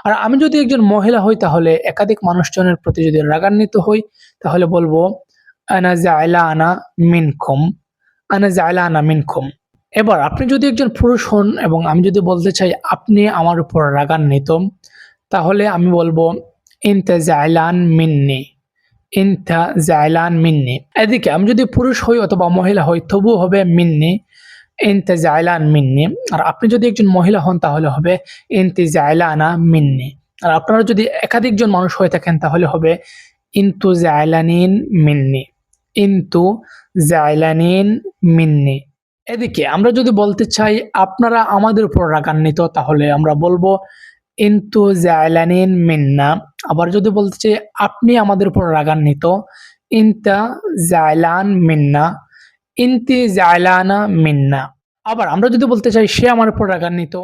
আর আমি যদি একজন মহিলা হই তাহলে একাধিক মানুষজনের প্রতি যদি রাগান্বিত হই তাহলে বলবো আনা জাইলানা মিনকুম, আনা জাইলানা মিনকুম। এবার আপনি যদি একজন পুরুষ হন এবং আমি যদি বলতে চাই আপনি আমার উপর রাগান্বিত, তাহলে আমি বলবো ইনতা জাইলান মিন্নি, ইনতা জাইলান মিন্নি। এদিকে আমি যদি পুরুষ হই অথবা মহিলা হই তবুও হবে মিন্নি, ইনতা জাইলান মিন্নি। আর আপনি যদি একজন মহিলা হন তাহলে হবে ইনতি জাইলানা মিন্নি। আর আপনারা যদি একাধিকজন মানুষ হয়ে থাকেন তাহলে হবে ইনতু জাইলানিন মিন্নি, ইনতু জাইলানিন মিন্নি। এদিকে আমরা যদি বলতে চাই আপনারা আমাদের উপর রাগান্বিত তাহলে আমরা বলবো ইনতু জাইলানিন মিন্না। আবার যদি বলতে চাই আপনি আমাদের উপর রাগান্বিত, ইনতা জাইলান মিন্না, ইনতি জাইলানা মিন্না। আবার আমরা যদি বলতে চাই সে আমার উপর রাগান্বিত,